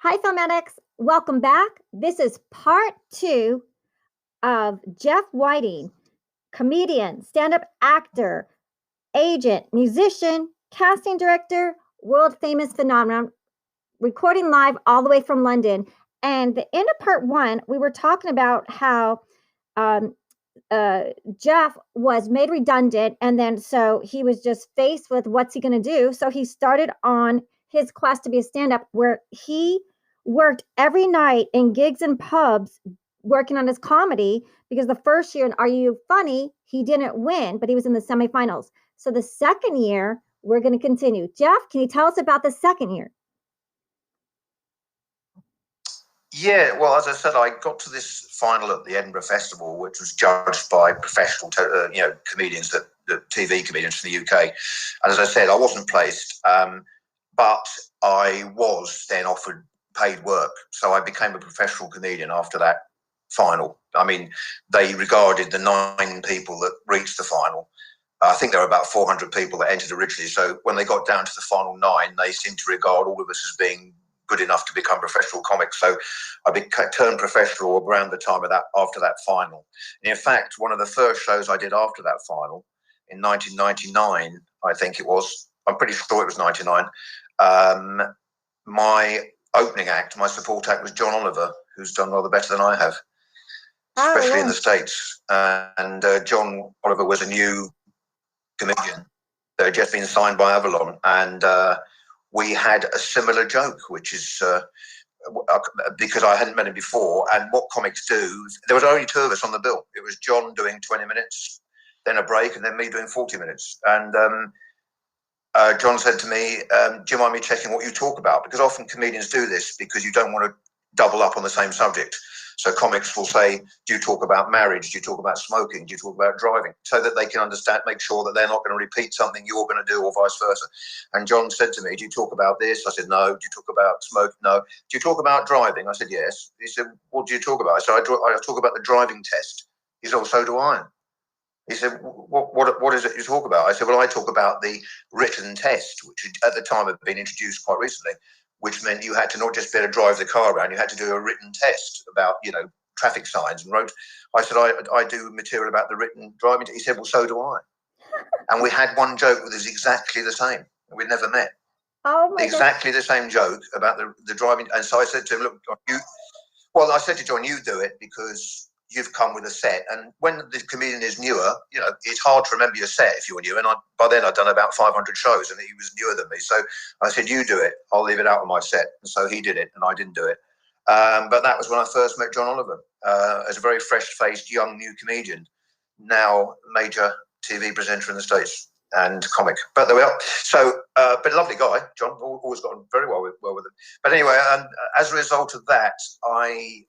Hi, Filmatics. Welcome back. This is part 2 of Geoff Whiting, comedian, stand-up actor, agent, musician, casting director, world-famous phenomenon, recording live all the way from London. And the end of part 1, we were talking about how Geoff was made redundant, and then so he was just faced with what's he going to do. So he started on his quest to be a stand-up, where he worked every night in gigs and pubs working on his comedy, because the first year in Are You Funny, he didn't win, but he was in the semifinals. So the second year, we're going to continue. Geoff, can you tell us about the second year? Yeah, well, as I said, I got to this final at the Edinburgh Festival, which was judged by professional, comedians, the TV comedians from the UK. And as I said, I wasn't placed, but I was then offered paid work. So I became a professional comedian after that final. I mean, they regarded the 9 people that reached the final. I think there were about 400 people that entered originally. So when they got down to the final 9, they seemed to regard all of us as being good enough to become professional comics. So I turned professional around the time of that, after that final. And in fact, one of the first shows I did after that final in 1999, I think it was, I'm pretty sure it was 99, my opening act, my support act was John Oliver, who's done rather better than I have, especially in the States. And John Oliver was a new comedian that had just been signed by Avalon. And we had a similar joke, which is because I hadn't met him before. And what comics do, there was only 2 of us on the bill. It was John doing 20 minutes, then a break, and then me doing 40 minutes. And John said to me, do you mind me checking what you talk about? Because often comedians do this because you don't want to double up on the same subject. So comics will say, do you talk about marriage? Do you talk about smoking? Do you talk about driving? So that they can understand, make sure that they're not going to repeat something you're going to do, or vice versa. And John said to me, do you talk about this? I said, no. Do you talk about smoke? No. Do you talk about driving? I said, yes. He said, what do you talk about? I said, I talk about the driving test. He said, well, so do I. He said, what is it you talk about? I said, well, I talk about the written test, which at the time had been introduced quite recently, which meant you had to not just be able to drive the car around, you had to do a written test about, traffic signs and roads. I said, I do material about the written driving test. He said, well, so do I. And we had one joke that was exactly the same. We'd never met. Oh my exactly God. The same joke about the driving. And so I said to him, look, I said to John, you do it because you've come with a set. And when the comedian is newer, it's hard to remember your set if you were new. And by then I'd done about 500 shows and he was newer than me. So I said, you do it. I'll leave it out on my set. And so he did it and I didn't do it. But that was when I first met John Oliver as a very fresh-faced, young, new comedian, now major TV presenter in the States and comic. But there we are. So, but a lovely guy, John, always got on very well with him. But anyway, as a result of that, I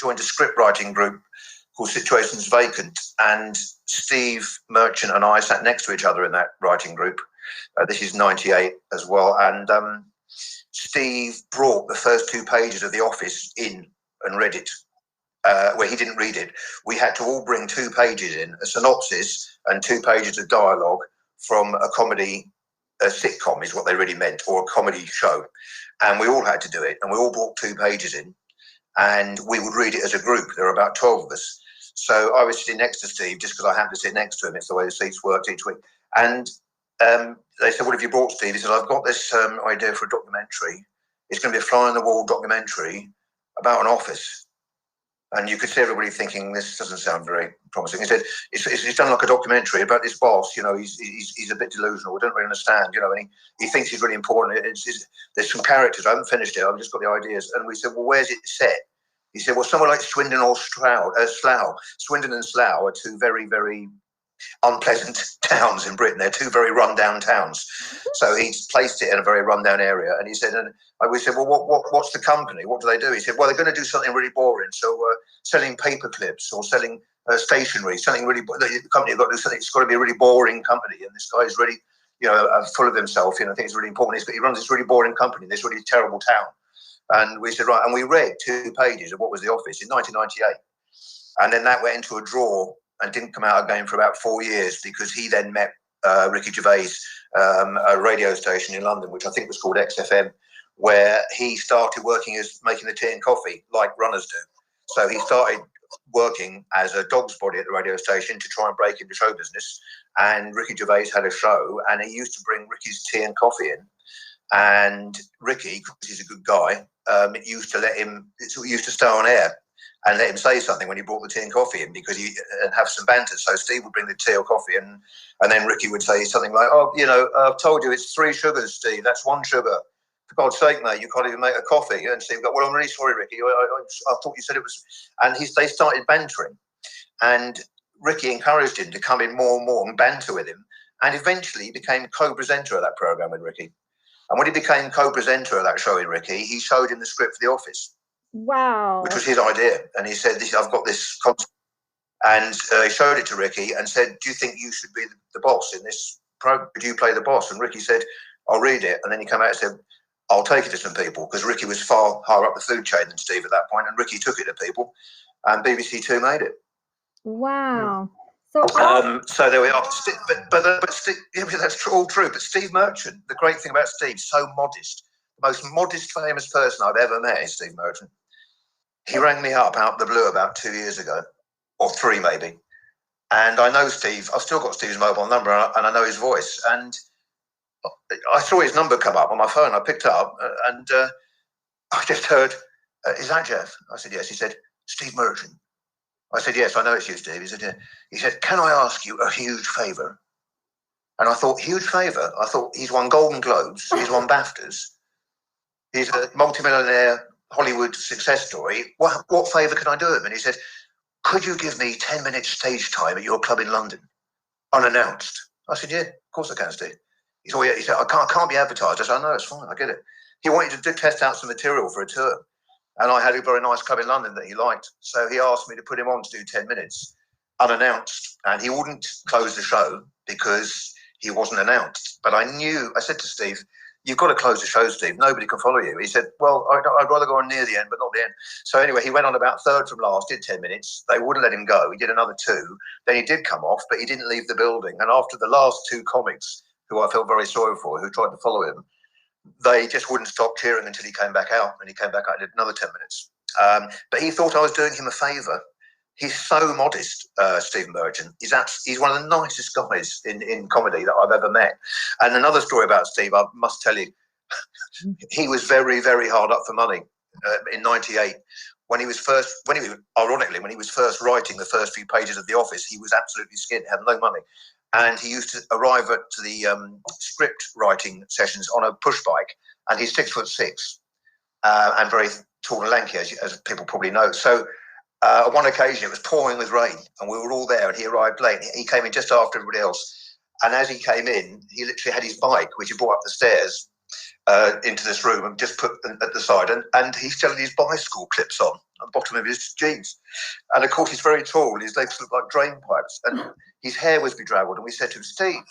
joined a script writing group called Situations Vacant, and Steve Merchant and I sat next to each other in that writing group. This is 98 as well. And Steve brought the first 2 pages of The Office in and read it. Where he didn't read it. We had to all bring 2 pages in, a synopsis and 2 pages of dialogue from a sitcom is what they really meant, or a comedy show. And we all had to do it. And we all brought 2 pages in and we would read it as a group. There were about 12 of us. So I was sitting next to Steve just because I happened to sit next to him. It's the way the seats worked each week. And they said, what have you brought, Steve? He said, I've got this idea for a documentary. It's going to be a fly-on-the-wall documentary about an office. And you could see everybody thinking, this doesn't sound very promising. He said, it's done like a documentary about this boss. He's a bit delusional. We don't really understand, and he thinks he's really important. There's some characters. I haven't finished it. I've just got the ideas. And we said, well, where's it set? He said, well, somewhere like Swindon or Slough. Swindon and Slough are 2 very, very unpleasant towns in Britain. They're 2 very run-down towns. So he's placed it in a very run-down area. And he said, we said, well, what's the company? What do they do? He said, well, they're going to do something really boring. So selling paper clips or selling stationery, something really, the company have got to do something. It's got to be a really boring company. And this guy is really, full of himself. I think it's really important. He runs this really boring company in this really terrible town. And we said, right. And we read 2 pages of what was The Office in 1998. And then that went into a drawer and didn't come out again for about 4 years, because he then met Ricky Gervais, a radio station in London, which I think was called XFM, where he started working as making the tea and coffee like runners do. So he started working as a dog's body at the radio station to try and break into show business. And Ricky Gervais had a show, and he used to bring Ricky's tea and coffee in. And Ricky, because he's a good guy, used to stay on air and let him say something when he brought the tea and coffee in, because and have some banter. So Steve would bring the tea or coffee in, and then Ricky would say something like, "Oh, I've told you it's 3 sugars, Steve. That's 1 sugar. For God's sake, mate, you can't even make a coffee." And Steve would go, "Well, I'm really sorry, Ricky. I thought you said it was." And they started bantering, and Ricky encouraged him to come in more and more and banter with him, and eventually he became co-presenter of that program with Ricky. And when he became co-presenter of that show with Ricky, he showed him the script for The Office. Wow. Which was his idea. And he said, I've got this concept. And he showed it to Ricky and said, "Do you think you should be the boss in this program? Could you play the boss?" And Ricky said, "I'll read it." And then he came out and said, "I'll take it to some people," because Ricky was far higher up the food chain than Steve at that point. And Ricky took it to people, and BBC Two made it. Wow. So there we are. But Steve, that's all true. But Steve Merchant, the great thing about Steve, so modest. The most modest, famous person I've ever met is Steve Merchant. He rang me up out of the blue about 2 years ago, or 3 maybe. And I know Steve. I've still got Steve's mobile number, and I know his voice. And I saw his number come up on my phone. I picked it up, and I just heard, "Is that Geoff?" I said, "Yes." He said, "Steve Merchant." I said, "Yes, I know it's you, Steve." He said, "Yeah." He said, "Can I ask you a huge favour?" And I thought, huge favour? I thought, he's won Golden Globes, he's won BAFTAs, he's a multimillionaire Hollywood success story. What favour can I do him? And he said, "Could you give me 10 minutes stage time at your club in London, unannounced?" I said, "Yeah, of course I can, Steve." He said, "Oh, yeah." He said, I can't be advertised." I said, "No, it's fine, I get it." He wanted to test out some material for a tour. And I had a very nice club in London that he liked. So he asked me to put him on to do 10 minutes, unannounced. And he wouldn't close the show because he wasn't announced. But I said to Steve, "You've got to close the show, Steve. Nobody can follow you." He said, "Well, I'd rather go on near the end, but not the end." So anyway, he went on about third from last, did 10 minutes. They wouldn't let him go. He did another 2. Then he did come off, but he didn't leave the building. And after the last 2 comics, who I felt very sorry for, who tried to follow him, they just wouldn't stop cheering until he came back out. And he came back out and did another 10 minutes. But he thought I was doing him a favour. He's so modest, Stephen Merchant. He's one of the nicest guys in comedy that I've ever met. And another story about Steve, I must tell you, he was very, very hard up for money in '98. When he was first writing the first few pages of The Office, he was absolutely skint, had no money. And he used to arrive at the script writing sessions on a push bike, and he's 6'6" and very tall and lanky, as people probably know. So on one occasion, it was pouring with rain, and we were all there, and he arrived late. He came in just after everybody else. And as he came in, he literally had his bike, which he brought up the stairs into this room and just put at the side. And he still had his bicycle clips on the bottom of his jeans. And of course, he's very tall. His legs look like drain pipes. And his hair was bedraggled. And we said to him, "Steve,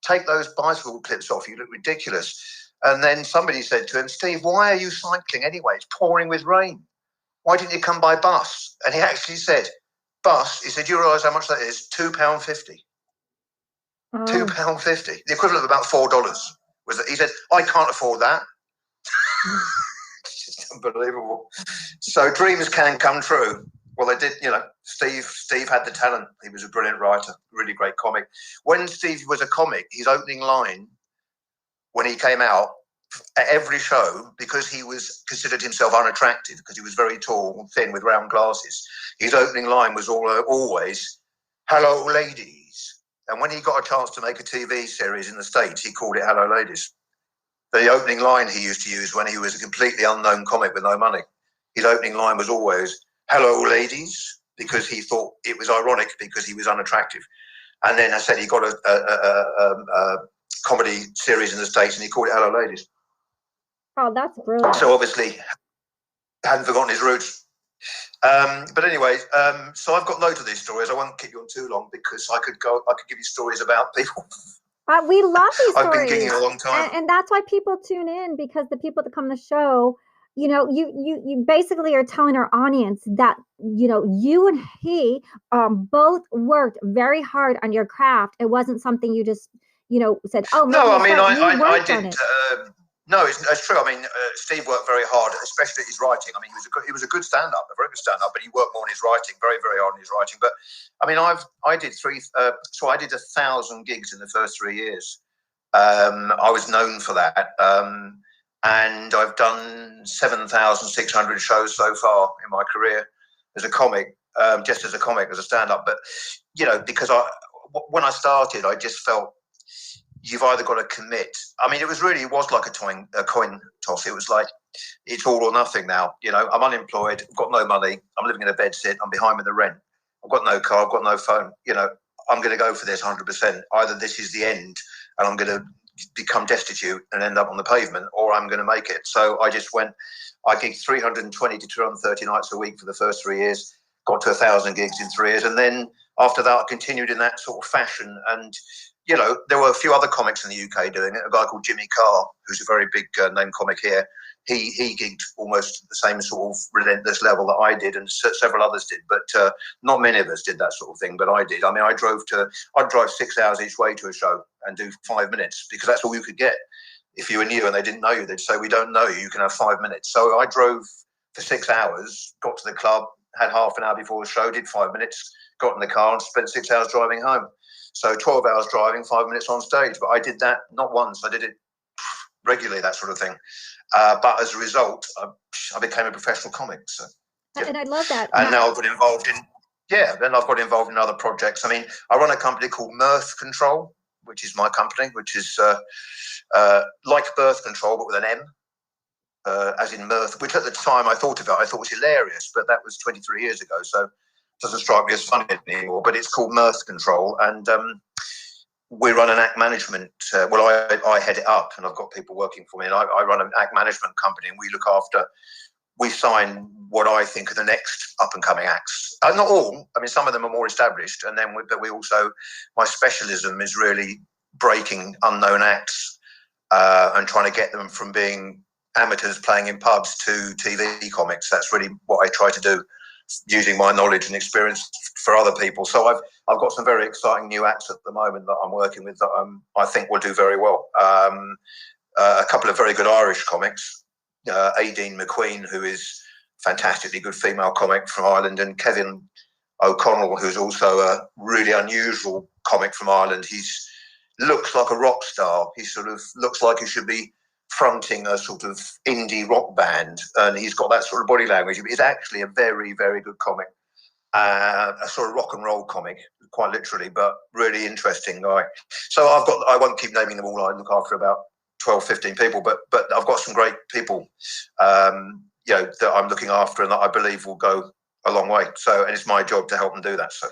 take those bicycle clips off. You look ridiculous." And then somebody said to him, "Steve, why are you cycling anyway? It's pouring with rain. Why didn't you come by bus?" And he actually said, "Bus?" He said, "You realise how much that is? £2.50. £2.50. The equivalent of about $4. He said, "I can't afford that." It's just unbelievable. So dreams can come true. Well, they did. Steve had the talent. He was a brilliant writer, really great comic. When Steve was a comic, his opening line when he came out at every show, because he was considered himself unattractive because he was very tall and thin with round glasses, his opening line was always, "Hello, ladies." And when he got a chance to make a TV series in the States, he called it "Hello, Ladies." The opening line he used to use when he was a completely unknown comic with no money, his opening line was always, "Hello, ladies," because he thought it was ironic because he was unattractive. And then I said he got a comedy series in the States and he called it "Hello, Ladies." Oh, that's brilliant. So obviously, hadn't forgotten his roots. But anyway, so I've got loads of these stories. I won't keep you on too long because I could give you stories about people. We love these stories. I've been gigging a long time. And that's why people tune in, because the people that come to the show, you basically are telling our audience that, you and he both worked very hard on your craft. It wasn't something you just, said, "Oh, no, I mean, I did. No, it's true. I mean, Steve worked very hard, especially at his writing. I mean, he was a good stand-up, a very good stand-up, but he worked more on his writing, very, very hard on his writing. But I mean, I did 1,000 gigs in the first 3 years. I was known for that, and I've done 7,600 shows so far in my career as a comic, just as a comic, as a stand-up. But because when I started, I just felt, you've either got to commit. I mean, it was like a coin toss. It was like, it's all or nothing now. I'm unemployed, I've got no money, I'm living in a bedsit, I'm behind with the rent, I've got no car, I've got no phone. I'm going to go for this 100%. Either this is the end and I'm going to become destitute and end up on the pavement, or I'm going to make it. So I just went, I gigged 320 to 230 nights a week for the first 3 years, got to 1,000 gigs in 3 years. And then after that, I continued in that sort of fashion. And there were a few other comics in the UK doing it. A guy called Jimmy Carr, who's a very big name comic here. He gigged almost the same sort of relentless level that I did, and several others did. But not many of us did that sort of thing. But I did. I mean, I'd drive 6 hours each way to a show and do 5 minutes, because that's all you could get. If you were new and they didn't know you, they'd say, "We don't know you. You can have 5 minutes." So I drove for 6 hours, got to the club, had half an hour before the show, did 5 minutes, got in the car and spent 6 hours driving home. So 12 hours driving, 5 minutes on stage. But I did that not once. I did it regularly, that sort of thing. But as a result, I became a professional comic. So, yeah. And I love that. And now I've got involved in other projects. I mean, I run a company called Mirth Control, which is my company, which is like birth control, but with an M. As in mirth, which at the time I thought was hilarious, but that was 23 years ago, so it doesn't strike me as funny anymore. But it's called Mirth Control, and we run an act management. I head it up, and I've got people working for me, and I run an act management company, and we sign what I think are the next up and coming acts. Not all. I mean, some of them are more established, and then we also, my specialism is really breaking unknown acts and trying to get them from being amateurs playing in pubs to TV comics. That's really what I try to do, using my knowledge and experience for other people. So I've got some very exciting new acts at the moment that I'm working with that I think will do very well. A couple of very good Irish comics, Aideen McQueen, who is fantastically good female comic from Ireland, and Kevin O'Connell, who's also a really unusual comic from Ireland. He's looks like a rock star. He sort of looks like he should be fronting a sort of indie rock band, and he's got that sort of body language. He's actually a very, very good comic, a sort of rock and roll comic, quite literally, but really interesting guy. So I won't keep naming them all. I look after about 12, 15 people, but I've got some great people, that I'm looking after, and that I believe will go a long way. So, and it's my job to help them do that. So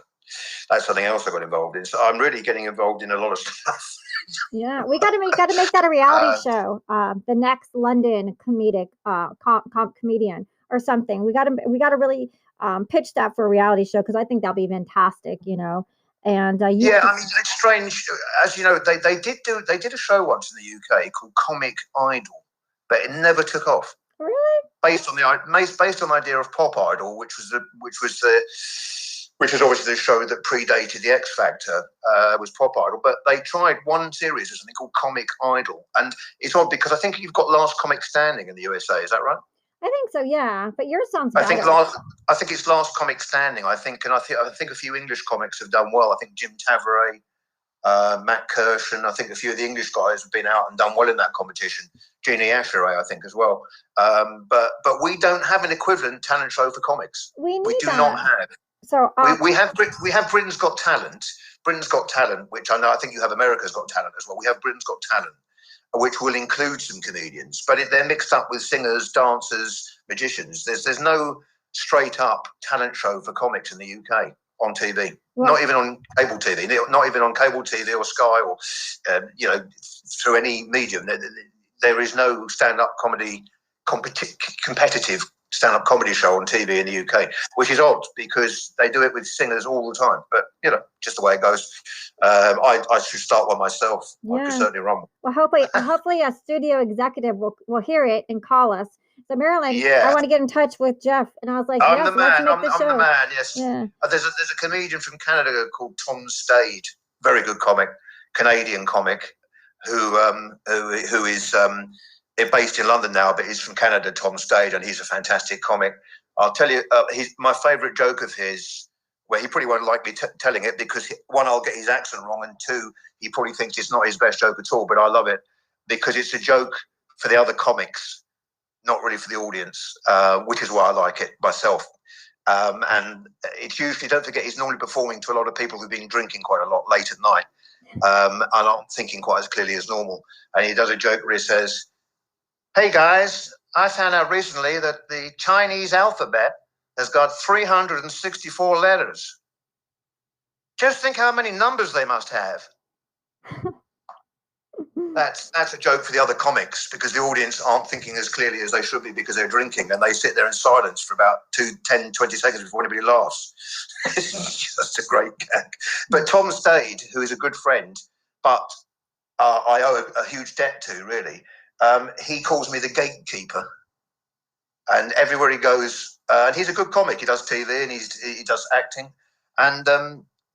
that's something else I got involved in. So I'm really getting involved in a lot of stuff. Yeah, we got to make that a reality show. The next London comedic comedian or something. We got to really pitch that for a reality show, because I think that'll be fantastic. And I mean, it's strange. As you know, they did a show once in the UK called Comic Idol, but it never took off. Really? Based on the idea of Pop Idol, which was obviously the show that predated the X Factor, was Pop Idol. But they tried one series of something called Comic Idol, and it's odd because I think you've got Last Comic Standing in the USA. Is that right? I think so, yeah. But yours sounds better. I think it's Last Comic Standing. I think a few English comics have done well. I think Jim Tavare, Matt Kirsch, and I think a few of the English guys have been out and done well in that competition. Jeannie Asheray, I think, as well. But we don't have an equivalent talent show for comics. We do not have. So we have Britain's Got Talent. Britain's Got Talent, which I know. I think you have America's Got Talent as well. We have Britain's Got Talent, which will include some comedians, but they're mixed up with singers, dancers, magicians. There's no straight up talent show for comics in the UK on TV. Well, not even on cable TV. Not even on cable TV or Sky or through any medium. There is no stand-up comedy competitive stand-up comedy show on TV in the UK, which is odd because they do it with singers all the time. But just the way it goes. I should start one myself. Yeah. I could certainly run one. Well, hopefully a studio executive will hear it and call us. So Marilyn, I want to get in touch with Geoff, and I was like, I'm yes, the man. let's make the show. I'm the man. Yes. Yeah. There's a comedian from Canada called Tom Stade, very good comic, Canadian comic, who is based in London now, but he's from Canada, Tom Stade, and he's a fantastic comic. I'll tell you, my favourite joke of his, where he probably won't like me telling it because, one, I'll get his accent wrong, and two, he probably thinks it's not his best joke at all, but I love it because it's a joke for the other comics, not really for the audience, which is why I like it myself. And it's usually, don't forget, he's normally performing to a lot of people who've been drinking quite a lot late at night and aren't thinking quite as clearly as normal. And he does a joke where he says, "Hey guys, I found out recently that the Chinese alphabet has got 364 letters. Just think how many numbers they must have." That's a joke for the other comics because the audience aren't thinking as clearly as they should be because they're drinking, and they sit there in silence for about 10, 20 seconds before anybody laughs. It's just a great gag. But Tom Stade, who is a good friend, but I owe a huge debt to, really, he calls me the gatekeeper. And everywhere he goes, and he's a good comic. He does TV and he does acting. And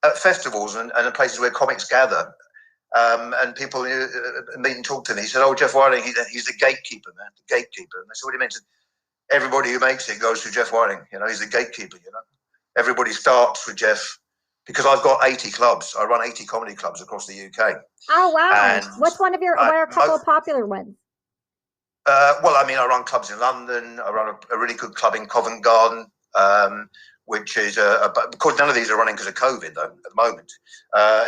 at festivals and places where comics gather, and people meet and talk to me, he said, "Oh, Geoff Whiting, he's the gatekeeper, man, the gatekeeper." And I said, "What do you mean?" "Everybody who makes it goes through Geoff Whiting. You know, he's the gatekeeper, you know. Everybody starts with Geoff because I've got 80 clubs. I run 80 comedy clubs across the UK." Oh, wow. And What's one of your, what are a couple of popular ones? Well, I mean, I run clubs in London. I run a really good club in Covent Garden, which is of course, none of these are running because of COVID, though, at the moment.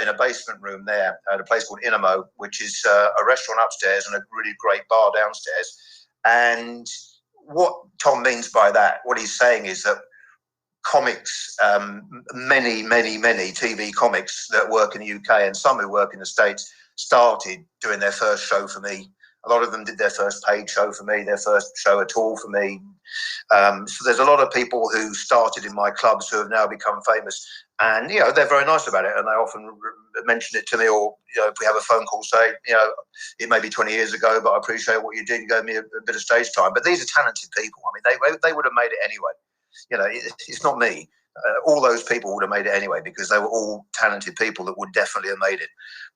In a basement room there at a place called Inamo, which is a restaurant upstairs and a really great bar downstairs. And what Tom means by that, what he's saying is that comics, many TV comics that work in the UK and some who work in the States started doing their first show for me. A lot of them did their first paid show for me, their first show at all for me. So there's a lot of people who started in my clubs who have now become famous, and you know they're very nice about it, and they often mention it to me, or you know if we have a phone call, say, you know, it may be 20 years ago, but I appreciate what you did. You gave me a bit of stage time. But these are talented people. I mean, they would have made it anyway. You know, it's not me. All those people would have made it anyway because they were all talented people that would definitely have made it.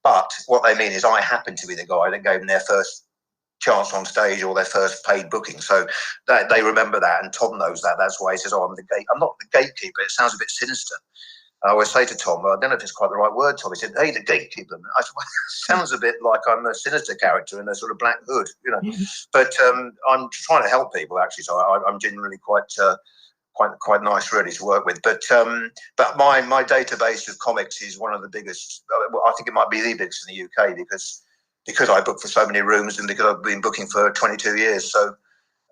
But what they mean is I happen to be the guy that gave them their first chance on stage or their first paid booking. So they remember that, and Tom knows that. That's why he says, "Oh, I'm not the gatekeeper." It sounds a bit sinister. I always say to Tom, "Well, I don't know if it's quite the right word, Tom." He said, "Hey, the gatekeeper." I said, "Well, it sounds a bit like I'm a sinister character in a sort of black hood, you know." But I'm trying to help people, actually, so I'm genuinely quite nice, really, to work with. But my database of comics is one of the biggest. I think it might be the biggest in the UK because I book for so many rooms and because I've been booking for 22 years. So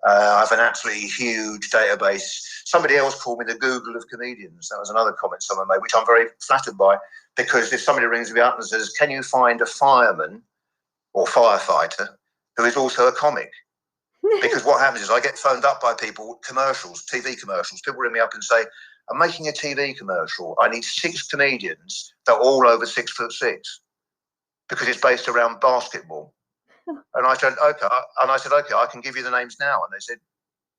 I have an absolutely huge database. Somebody else called me the Google of comedians. That was another comment someone made, which I'm very flattered by, because if somebody rings me up and says, "Can you find a fireman or firefighter who is also a comic?" Because what happens is I get phoned up by people, commercials, TV commercials. People ring me up and say, "I'm making a TV commercial. I need 6 comedians that are all over 6'6", because it's based around basketball." And I said, "Okay." "Okay, I can give you the names now." And they said,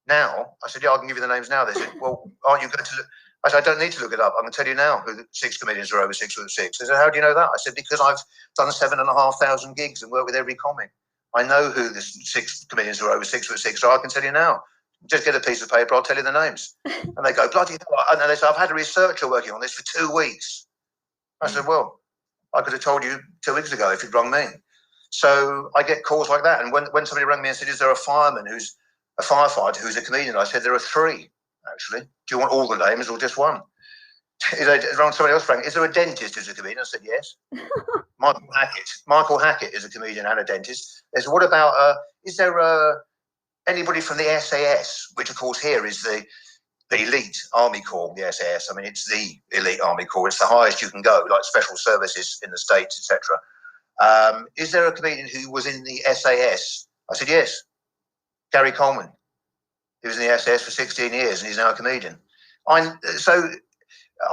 "Now?" I said, "Yeah, I can give you the names now." They said, "Well, aren't you going to look?" I said, "I don't need to look it up. I'm going to tell you now who the 6 comedians are over 6'6". They said, "How do you know that?" I said, "Because I've done 7,500 gigs and worked with every comic. I know who the 6 comedians who are over 6'6", so I can tell you now. Just get a piece of paper, I'll tell you the names." And they go, "Bloody hell." And they say, "I've had a researcher working on this for 2 weeks." I said, "Well, I could have told you 2 weeks ago if you'd rung me." So I get calls like that. And when somebody rang me and said, "Is there a fireman who's a firefighter who's a comedian?" I said, "There are 3, actually. Do you want all the names or just one?" Somebody else rang, "Is there a dentist who's a comedian?" I said, "Yes." Michael Hackett is a comedian and a dentist. They said, "What about, is there anybody from the SAS?" Which, of course, here is the elite army corps, the SAS. I mean, it's the elite army corps. It's the highest you can go, like special services in the States, etc. "Is there a comedian who was in the SAS?" I said, "Yes, Gary Coleman. He was in the SAS for 16 years and he's now a comedian."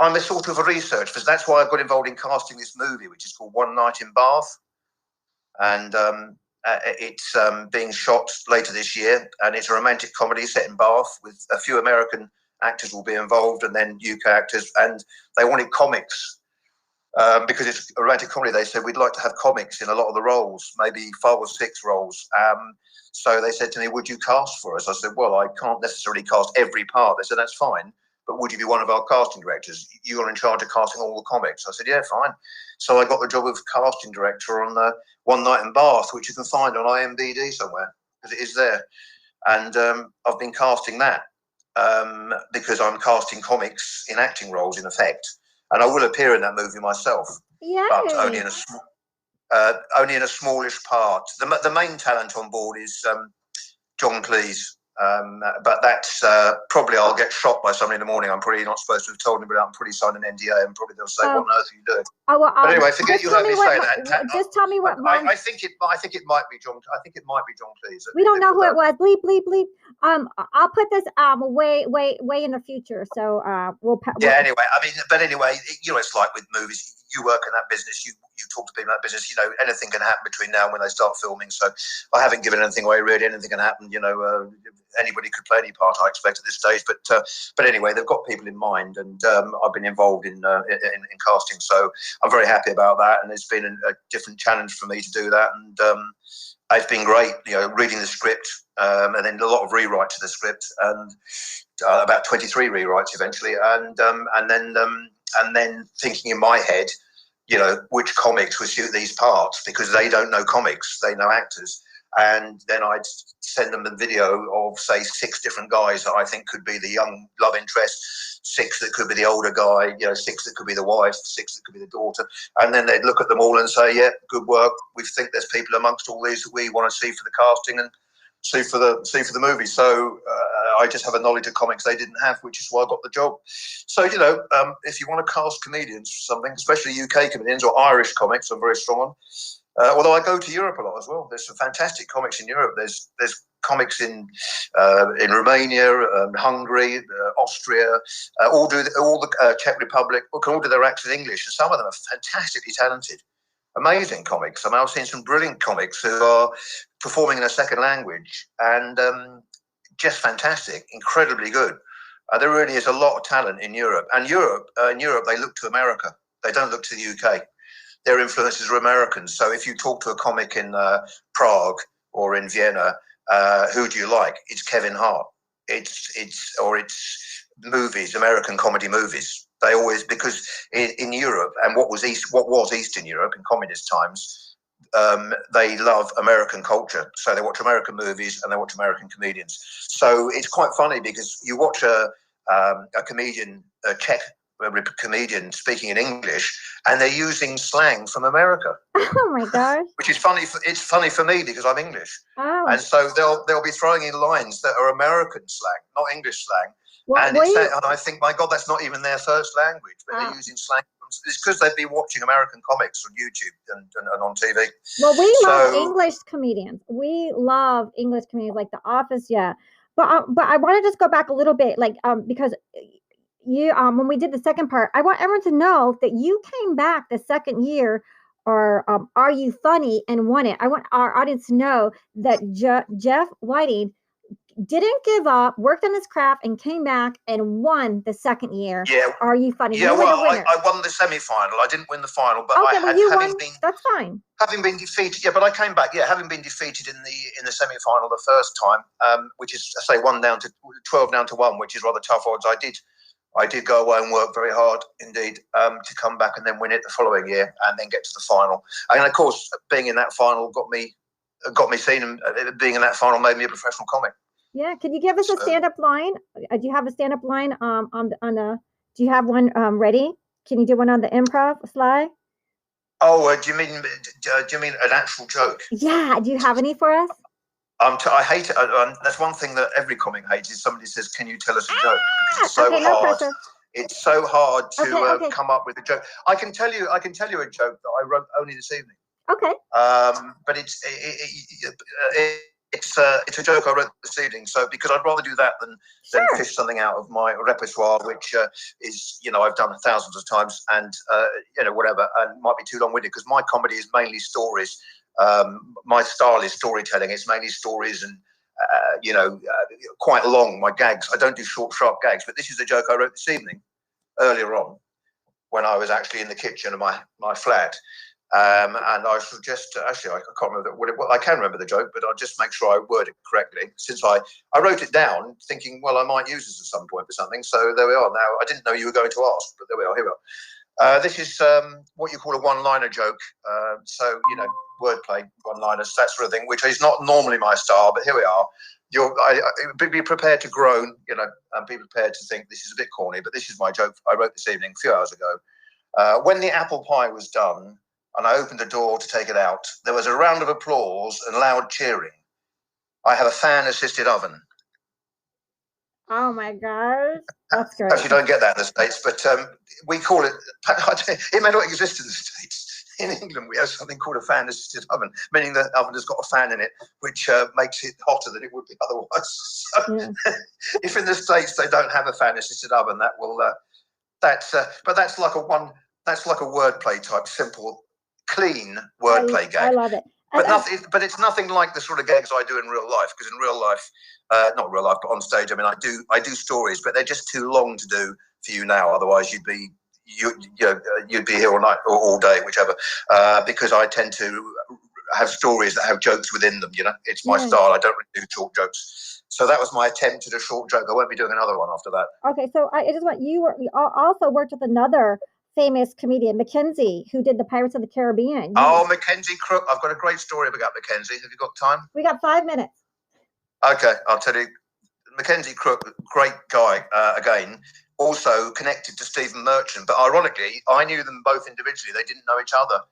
I'm a sort of a researcher. That's why I got involved in casting this movie, which is called One Night in Bath. And it's being shot later this year. And it's a romantic comedy set in Bath with a few American actors will be involved and then UK actors. And they wanted comics because it's a romantic comedy. They said we'd like to have comics in a lot of the roles, maybe 5 or 6 roles. So they said to me, would you cast for us? I said, well, I can't necessarily cast every part. They said, that's fine, but would you be one of our casting directors? You're in charge of casting all the comics. I said, yeah, fine. So I got the job of casting director on One Night in Bath, which you can find on IMDb somewhere, because it is there. And I've been casting that because I'm casting comics in acting roles, in effect. And I will appear in that movie myself, but only in a smallish part. The main talent on board is John Cleese. But that's probably I'll get shot by somebody in the morning. I'm probably not supposed to have told anybody. I'm probably signing an NDA, and probably they'll say, "What on earth are you doing?" But anyway, forget you heard me say that. Just tell me what. I think it might be John. I think it might be John Cleese. We don't know who it was. Bleep, bleep, bleep. I'll put this way in the future. So we'll. Yeah. Anyway, I mean, but anyway, you know, it's like with movies. You work in that business. You talk to people in that business. You know, anything can happen between now and when they start filming. So I haven't given anything away. Really, anything can happen. You know, anybody could play any part, I expect, at this stage. But anyway, they've got people in mind, and I've been involved in casting. So I'm very happy about that, and it's been a different challenge for me to do that, and it's been great. You know, reading the script, and then a lot of rewrite to the script, and about 23 rewrites eventually, and then thinking in my head, you know, which comics would suit these parts, because they don't know comics, they know actors. And then I'd send them the video of, say, 6 different guys that I think could be the young love interest, 6 that could be the older guy, you know, 6 that could be the wife, 6 that could be the daughter. And then they'd look at them all and say, yeah, good work. We think there's people amongst all these that we want to see for the casting and see for the movie. So I just have a knowledge of comics they didn't have, which is why I got the job. So, you know, if you want to cast comedians for something, especially UK comedians or Irish comics, I'm very strong on. Although I go to Europe a lot as well. There's some fantastic comics in Europe. There's comics in Romania, Hungary, Austria, all the Czech Republic, can all do their acts in English, and some of them are fantastically talented. Amazing comics. I mean, I've seen some brilliant comics who are performing in a second language, and just fantastic, incredibly good. There really is a lot of talent in Europe. And in Europe, they look to America. They don't look to the UK. Their influences are Americans. So if you talk to a comic in Prague or in Vienna, who do you like? It's Kevin Hart. It's movies, American comedy movies. They always, because in Europe, and what was Eastern Europe in communist times, they love American culture. So they watch American movies and they watch American comedians. So it's quite funny because you watch a comedian, a Czech comedian speaking in English, and they're using slang from America. Oh my gosh! Which is funny. It's funny for me because I'm English, and so they'll be throwing in lines that are American slang, not English slang. And I think, my God, that's not even their first language, but they're using slang. It's because they've been watching American comics on YouTube and on TV. Well, we love English comedians. We love English comedians, like The Office, yeah. But I want to just go back a little bit, like because you when we did the second part, I want everyone to know that you came back the second year, or Are You Funny, and won it. I want our audience to know that Geoff Whiting didn't give up, worked on his craft, and came back and won the second year. Yeah. Are You Funny? Yeah, I won the semi-final. I didn't win the final, but you won. That's fine. Having been defeated, yeah, but I came back. Yeah, having been defeated in the semi-final the first time, which is, I say, 12 down to 1, which is rather tough odds. I did go away and work very hard indeed to come back and then win it the following year and then get to the final. And of course, being in that final got me seen, and being in that final made me a professional comic. Yeah, can you give us a stand-up line? Do you have a stand-up line do you have one ready? Can you do one on the improv slide? Oh, do you mean an actual joke? Yeah, do you have any for us? I hate it. That's one thing that every comic hates, is somebody says, "Can you tell us a joke?" Because it's so hard. No, it's so hard to come up with a joke. I can tell you a joke that I wrote only this evening. Okay. But it's a joke I wrote this evening. So because I'd rather do that than fish something out of my repertoire, which is, you know, I've done thousands of times, and you know, whatever, and might be too long-winded, because my comedy is mainly stories. My style is storytelling. It's mainly stories, and you know, quite long. My gags, I don't do short, sharp gags. But this is a joke I wrote this evening, earlier on, when I was actually in the kitchen of my flat. And I should just, actually, I can't remember I can remember the joke, but I'll just make sure I word it correctly. Since I wrote it down thinking, well, I might use this at some point for something. So there we are. Now, I didn't know you were going to ask, but there we are. Here we are. This is what you call a one-liner joke. So, wordplay, one-liners, that sort of thing, which is not normally my style, but here we are. Be prepared to groan, and be prepared to think this is a bit corny, but this is my joke I wrote this evening, a few hours ago. When the apple pie was done, and I opened the door to take it out, there was a round of applause and loud cheering. I have a fan-assisted oven. Oh my gosh, that's great. Actually, you don't get that in the States, but we call it, it may not exist in the States. In England, we have something called a fan-assisted oven, meaning the oven has got a fan in it, which makes it hotter than it would be otherwise. So, if in the States they don't have a fan-assisted oven, that will, but that's like a wordplay type, simple, clean wordplay gag. I love it. But it's nothing like the sort of gags I do in real life, because in real life, not real life, but on stage, I mean, I do stories, but they're just too long to do for you now. Otherwise, you'd be here all night or all day, whichever. Because I tend to have stories that have jokes within them. It's my style. I don't really do short jokes. So that was my attempt at a short joke. I won't be doing another one after that. Okay, so I just want you also worked with another famous comedian, Mackenzie, who did the Pirates of the Caribbean. Oh, Mackenzie Crook. I've got a great story about Mackenzie. Have you got time? We got 5 minutes. Okay, I'll tell you. Mackenzie Crook, great guy, again, also connected to Stephen Merchant. But ironically, I knew them both individually. They didn't know each other.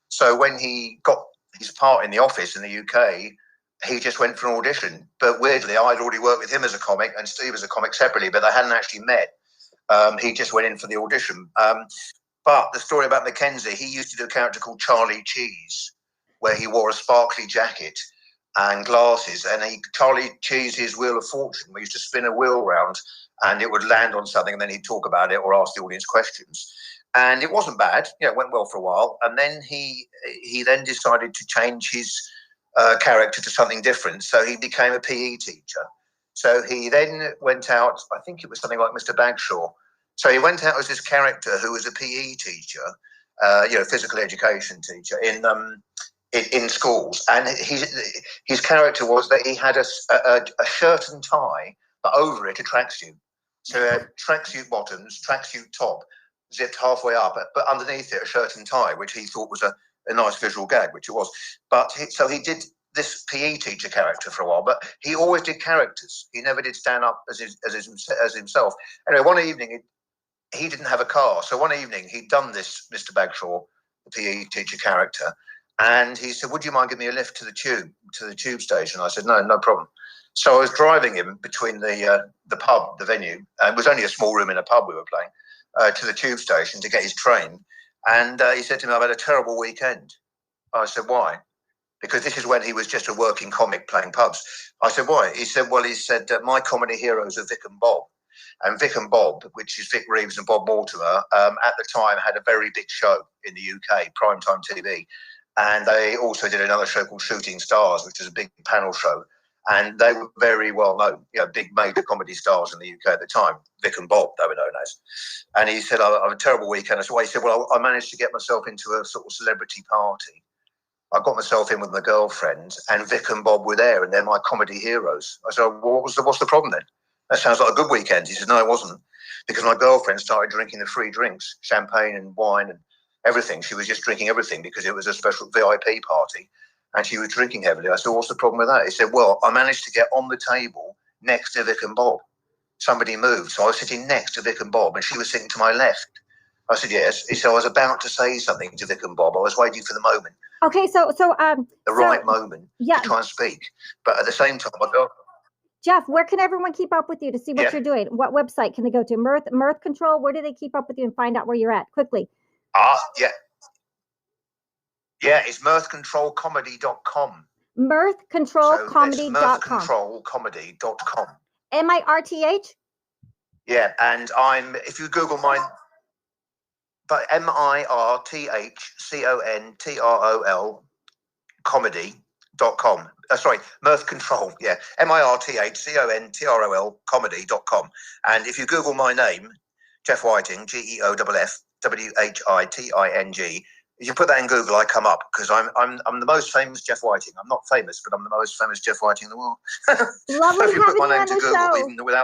So when he got his part in The Office in the UK, he just went for an audition. But weirdly, I'd already worked with him as a comic and Steve as a comic separately, but they hadn't actually met. He just went in for the audition. But the story about Mackenzie, he used to do a character called Charlie Cheese, where he wore a sparkly jacket and glasses. And Charlie Cheese's Wheel of Fortune, we used to spin a wheel round and it would land on something and then he'd talk about it or ask the audience questions. And it wasn't bad. It went well for a while. And then he then decided to change his character to something different. So he became a PE teacher. So he then went out, I think it was something like Mr. Bagshaw. So he went out as this character who was a PE teacher, physical education teacher in schools. And his character was that he had a shirt and tie, but over it a tracksuit. So he had tracksuit bottoms, tracksuit top, zipped halfway up, but underneath it a shirt and tie, which he thought was a nice visual gag, which it was. But so he did this PE teacher character for a while, but he always did characters. He never did stand up as himself. Anyway, one evening he didn't have a car, so one evening he'd done this Mr. Bagshaw, the PE teacher character, and he said, "Would you mind giving me a lift to the tube station?" I said, "No problem." So I was driving him between the pub, the venue, and it was only a small room in a pub we were playing, to the tube station to get his train, and he said to me, "I've had a terrible weekend." I said, "Why?" Because this is when he was just a working comic playing pubs. I said, "Why?" He said, "My comedy heroes are Vic and Bob." And Vic and Bob, which is Vic Reeves and Bob Mortimer, at the time had a very big show in the UK, primetime TV. And they also did another show called Shooting Stars, which was a big panel show. And they were very well known, big major comedy stars in the UK at the time. Vic and Bob, they were known as. And he said, "I have a terrible weekend." So he said, "Well, I managed to get myself into a sort of celebrity party. I got myself in with my girlfriend, and Vic and Bob were there, and they're my comedy heroes." I said, "Well, what's the problem then? That sounds like a good weekend." He said, "No, it wasn't, because my girlfriend started drinking the free drinks, champagne and wine and everything. She was just drinking everything because it was a special VIP party, and she was drinking heavily." I said, "What's the problem with that?" He said, "Well, I managed to get on the table next to Vic and Bob. Somebody moved, so I was sitting next to Vic and Bob, and she was sitting to my left." I said, "Yes." He said, "I was about to say something to Vic and Bob. I was waiting for the moment." Okay, the right moment to try and speak, but at the same time, I go, Geoff, where can everyone keep up with you to see what you're doing? What website can they go to? Mirth Control. Where do they keep up with you and find out where you're at quickly? It's mirthcontrolcomedy.com. Mirthcontrolcomedy.com. Mirthcontrolcomedy.com. MIRTH? Yeah, and if you Google mine, but MIRTHCONTROL comedy.com. Sorry, Mirth Control. Yeah, MIRTHCONTROL comedy.com. And if you Google my name, Geoff Whiting, GEOFF, Whiting. If you put that in Google, I come up because I'm the most famous Geoff Whiting. I'm not famous, but I'm the most famous Geoff Whiting in the world. Lovely So if you put having my you name on to the Google, show. even without